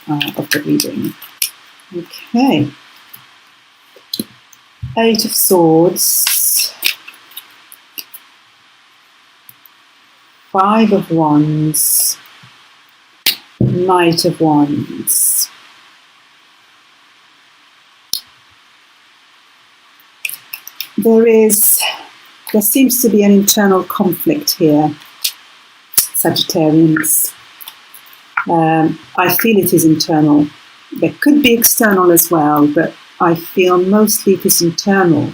of the reading. Okay. 8 of Swords, 5 of Wands, Knight of Wands. There seems to be an internal conflict here, Sagittarians. I feel it is internal. There could be external as well, but I feel mostly it is internal,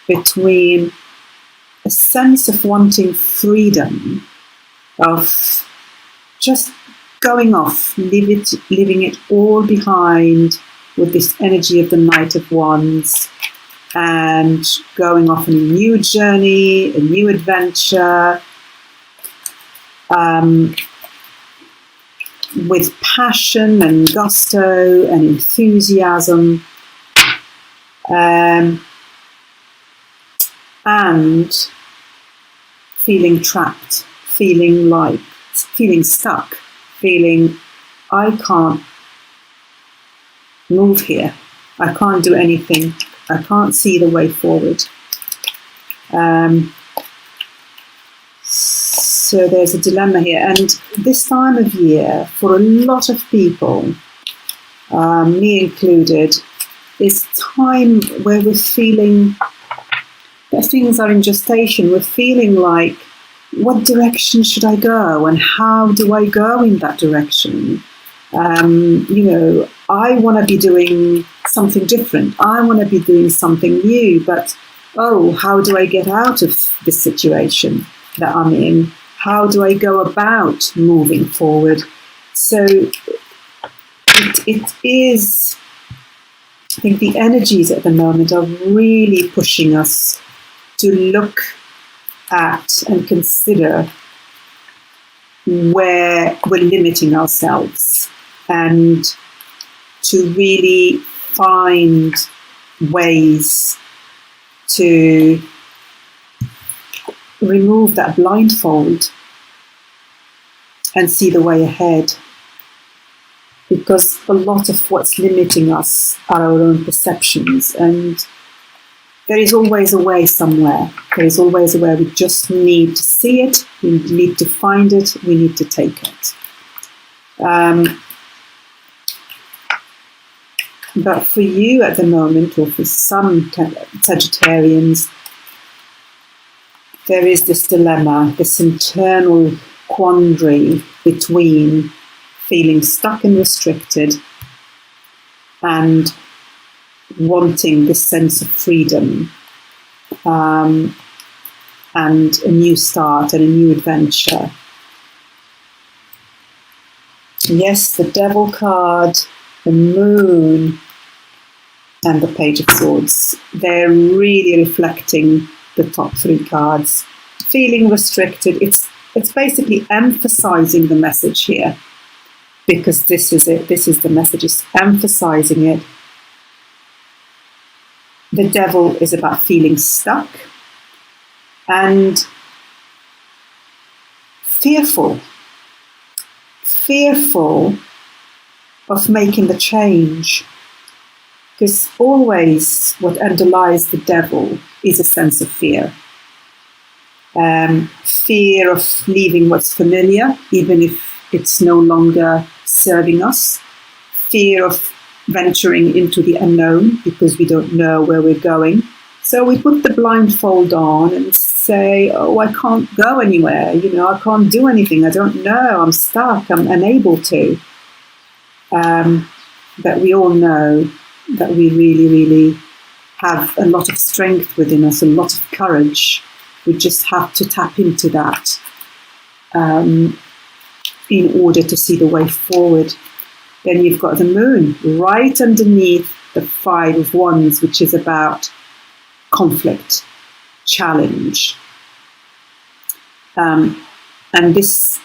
between a sense of wanting freedom, of just going off, leaving it all behind with this energy of the Knight of Wands, and going off on a new journey, a new adventure, with passion and gusto and enthusiasm, and feeling trapped, feeling stuck, feeling I can't move here, I can't do anything, I can't see the way forward. So there's a dilemma here, and this time of year, for a lot of people, me included, is time where we're feeling that things are in gestation. We're feeling like, what direction should I go, and how do I go in that direction? I want to be doing something different. I want to be doing something new, but how do I get out of this situation that I'm in? How do I go about moving forward? So it is, I think the energies at the moment are really pushing us to look at and consider where we're limiting ourselves, and to really find ways to remove that blindfold and see the way ahead. Because a lot of what's limiting us are our own perceptions, and there is always a way somewhere. There is always a way. We just need to see it, we need to find it, we need to take it. But for you at the moment, or for some Sagittarians, there is this dilemma, this internal quandary between feeling stuck and restricted and wanting this sense of freedom, and a new start and a new adventure. Yes, the Devil card, the Moon, and the Page of Swords, they're really reflecting the top 3 cards. Feeling restricted, it's basically emphasizing the message here, because this is it, this is the message, it's emphasizing it. The Devil is about feeling stuck and fearful of making the change. Because always what underlies the Devil is a sense of fear. Fear of leaving what's familiar, even if it's no longer serving us. Fear of venturing into the unknown, because we don't know where we're going. So we put the blindfold on and say, I can't go anywhere. I can't do anything. I don't know. I'm stuck. I'm unable to. But we all know that we really, really have a lot of strength within us, a lot of courage. We just have to tap into that in order to see the way forward. Then you've got the Moon right underneath the 5 of Wands, which is about conflict, challenge. And this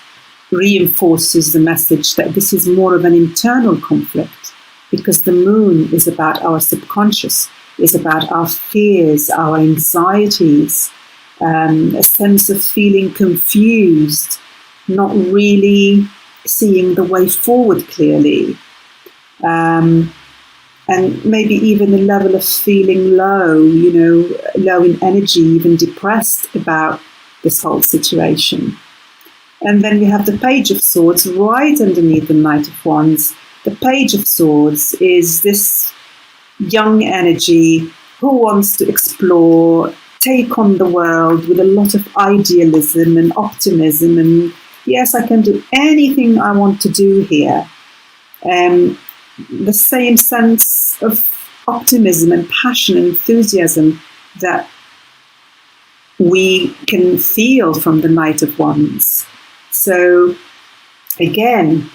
reinforces the message that this is more of an internal conflict, because the Moon is about our subconscious, is about our fears, our anxieties, a sense of feeling confused, not really seeing the way forward clearly. and maybe even a level of feeling low, low in energy, even depressed about this whole situation. And then we have the Page of Swords right underneath the Knight of Wands. The Page of Swords is this young energy who wants to explore, take on the world with a lot of idealism and optimism, and yes, I can do anything I want to do here. The same sense of optimism and passion and enthusiasm that we can feel from the Knight of Wands. So again,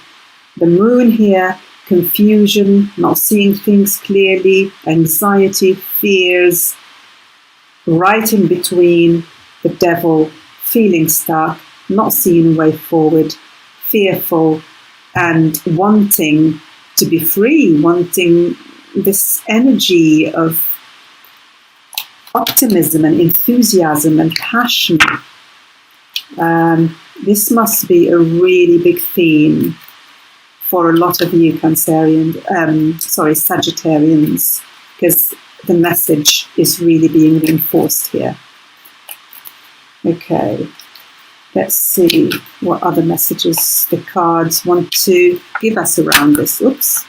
the Moon here, confusion, not seeing things clearly, anxiety, fears, right in between the Devil, feeling stuck, not seeing a way forward, fearful, and wanting to be free, wanting this energy of optimism and enthusiasm and passion. This must be a really big theme for a lot of you Sagittarians, because the message is really being reinforced here. Okay, let's see what other messages the cards want to give us around this. Oops.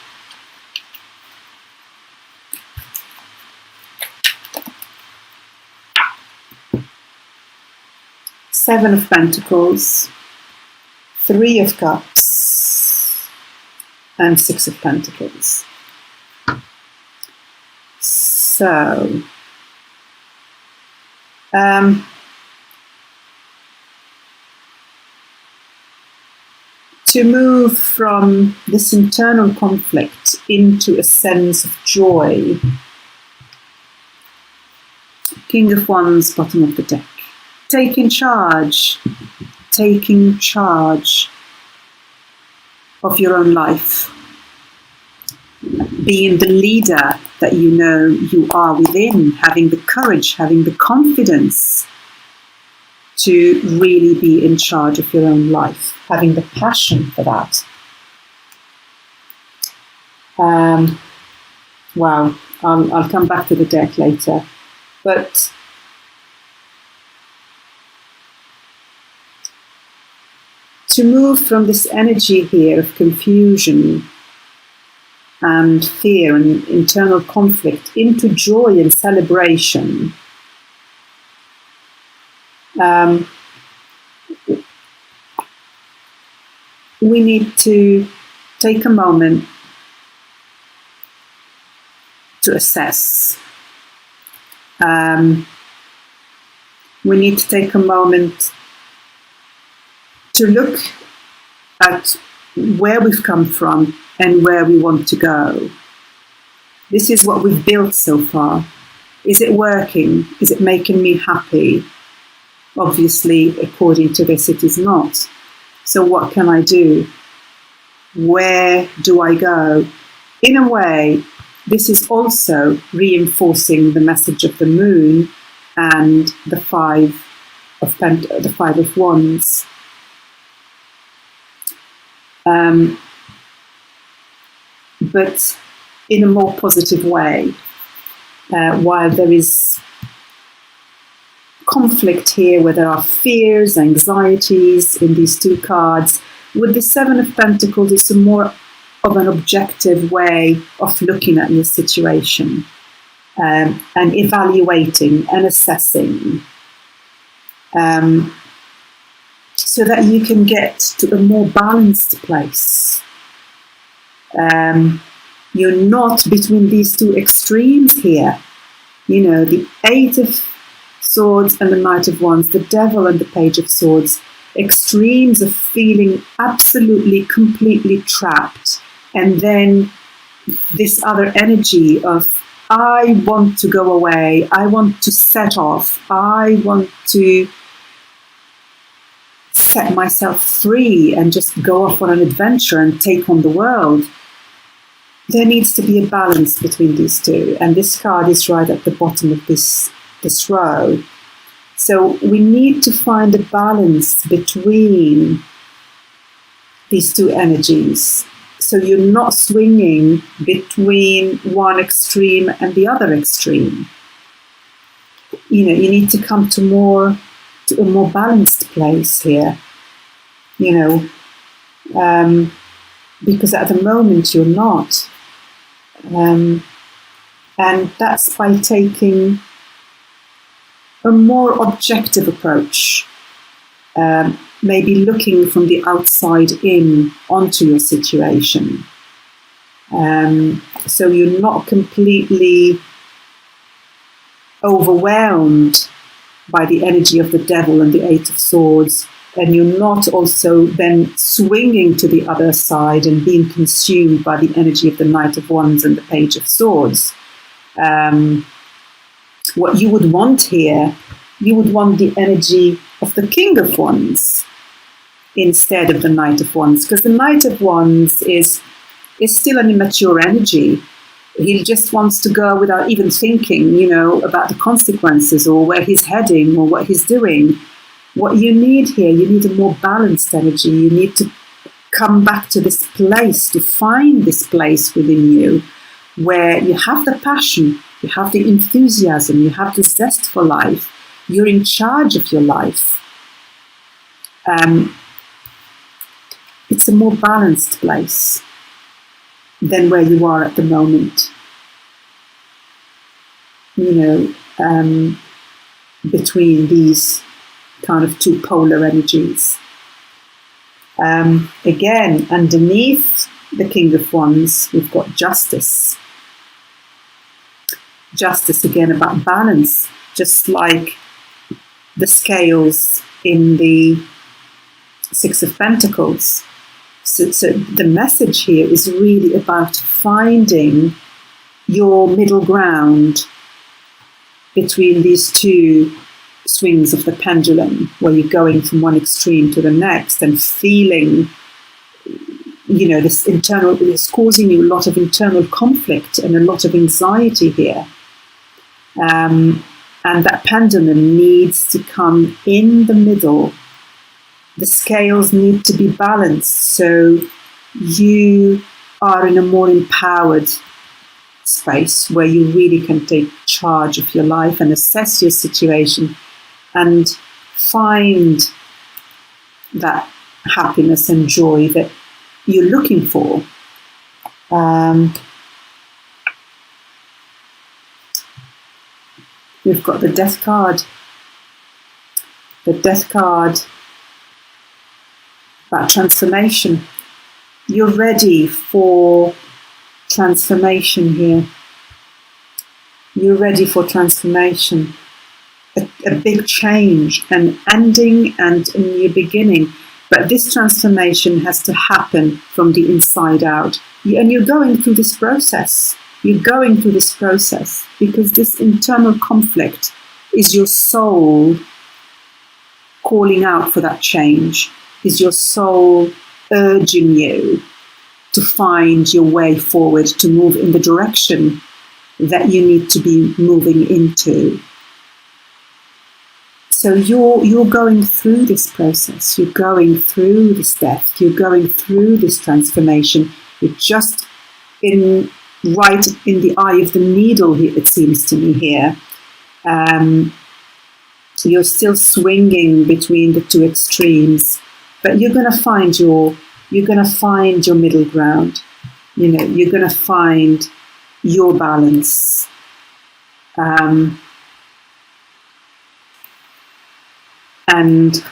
Seven of Pentacles, Three of Cups, and Six of Pentacles. So, to move from this internal conflict into a sense of joy. King of Wands, bottom of the deck. Taking charge of your own life. Being the leader that you know you are within, having the courage, having the confidence to really be in charge of your own life, having the passion for that. Wow, I'll come back to the deck later. But to move from this energy here of confusion and fear and internal conflict into joy and celebration, we need to take a moment to assess. We need to take a moment to look at where we've come from and where we want to go. This is what we've built so far. Is it working? Is it making me happy? Obviously, according to this, it is not. So what can I do? Where do I go? In a way, this is also reinforcing the message of the Moon and the Five of Wands. But in a more positive way, while there is conflict here, where there are fears, anxieties in these two cards, with the Seven of Pentacles, it's a more of an objective way of looking at your situation and evaluating and assessing, so that you can get to a more balanced place. You're not between these two extremes here. You know, the Eight of Swords and the Knight of Wands, the Devil and the Page of Swords, extremes of feeling absolutely, completely trapped. And then this other energy of, I want to go away, I want to set off, I want to set myself free and just go off on an adventure and take on the world. There needs to be a balance between these two, and this card is right at the bottom of this row. So we need to find a balance between these two energies So you're not swinging between one extreme and the other extreme. You need to come to a more balanced place here. Because at the moment you're not. And that's by taking a more objective approach, maybe looking from the outside in onto your situation. So you're not completely overwhelmed by the energy of the devil and the Eight of Swords, and you're not also then swinging to the other side and being consumed by the energy of the Knight of Wands and the Page of Swords. What you would want here, you would want the energy of the King of Wands instead of the Knight of Wands, because the Knight of Wands is still an immature energy. He just wants to go without even thinking, about the consequences or where he's heading or what he's doing. What you need here, you need a more balanced energy. You need to come back to this place, to find this place within you where you have the passion, you have the enthusiasm, you have the zest for life. You're in charge of your life. It's a more balanced place than where you are at the moment. Between these kind of two polar energies. Again, underneath the King of Wands, we've got justice. Justice, again, about balance, just like the scales in the Six of Pentacles. So the message here is really about finding your middle ground between these two swings of the pendulum, where you're going from one extreme to the next and feeling, this internal, it's causing you a lot of internal conflict and a lot of anxiety here. And that pendulum needs to come in the middle. The scales need to be balanced so you are in a more empowered space where you really can take charge of your life and assess your situation and find that happiness and joy that you're looking for. We've got the Death card. The Death card about transformation. You're ready for transformation here. You're ready for transformation. A big change, an ending and a new beginning. But this transformation has to happen from the inside out. And you're going through this process. You're going through this process because this internal conflict is your soul calling out for that change, is your soul urging you to find your way forward, to move in the direction that you need to be moving into. So you're going through this process, you're going through this death, you're going through this transformation. You're just right in the eye of the needle, it seems to me here. You're still swinging between the two extremes, but you're going to find your middle ground. You're going to find your balance. And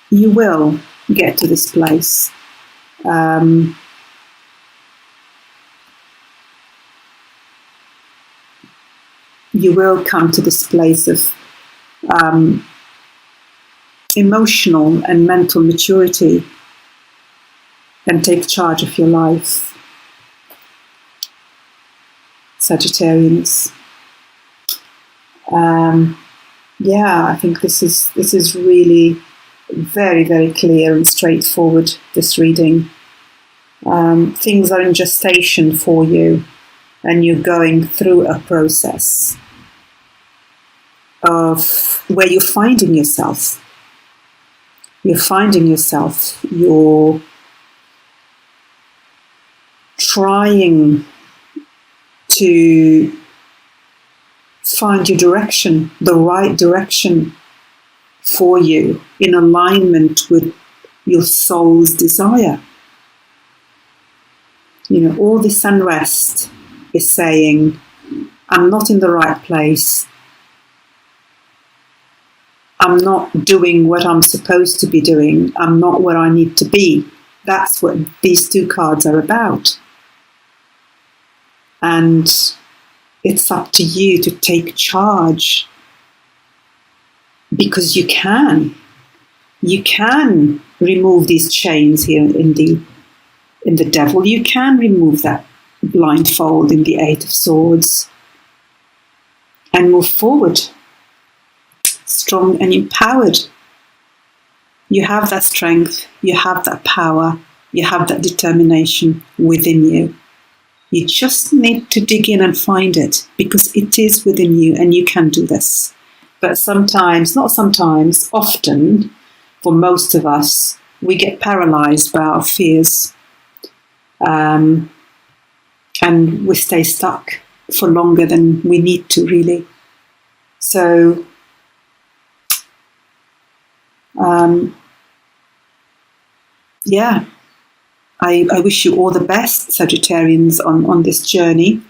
you will get to this place. You will come to this place of emotional and mental maturity and take charge of your life. Sagittarians. I think this is really very, very clear and straightforward, this reading. Things are in gestation for you, and you're going through a process of where you're finding yourself. You're finding yourself. You're trying to find your direction, the right direction for you, in alignment with your soul's desire. All this unrest is saying, I'm not in the right place. I'm not doing what I'm supposed to be doing. I'm not where I need to be. That's what these two cards are about. And it's up to you to take charge, because you can. You can remove these chains here in the Devil. You can remove that blindfold in the Eight of Swords and move forward, strong and empowered. You have that strength, you have that power, you have that determination within you. You just need to dig in and find it, because it is within you and you can do this. But sometimes, not sometimes, often, for most of us, we get paralyzed by our fears. And we stay stuck for longer than we need to, really. So, I wish you all the best, Sagittarians, on this journey.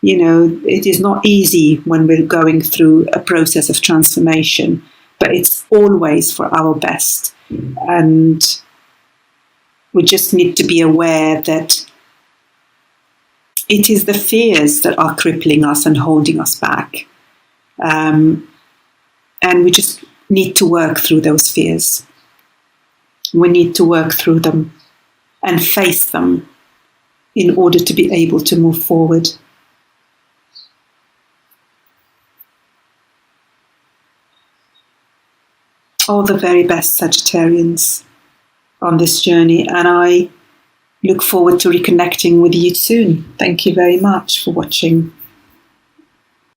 It is not easy when we're going through a process of transformation, but it's always for our best. And we just need to be aware that it is the fears that are crippling us and holding us back. And we just need to work through those fears. We need to work through them and face them in order to be able to move forward. All the very best, Sagittarians, on this journey, and I look forward to reconnecting with you soon. Thank you very much for watching.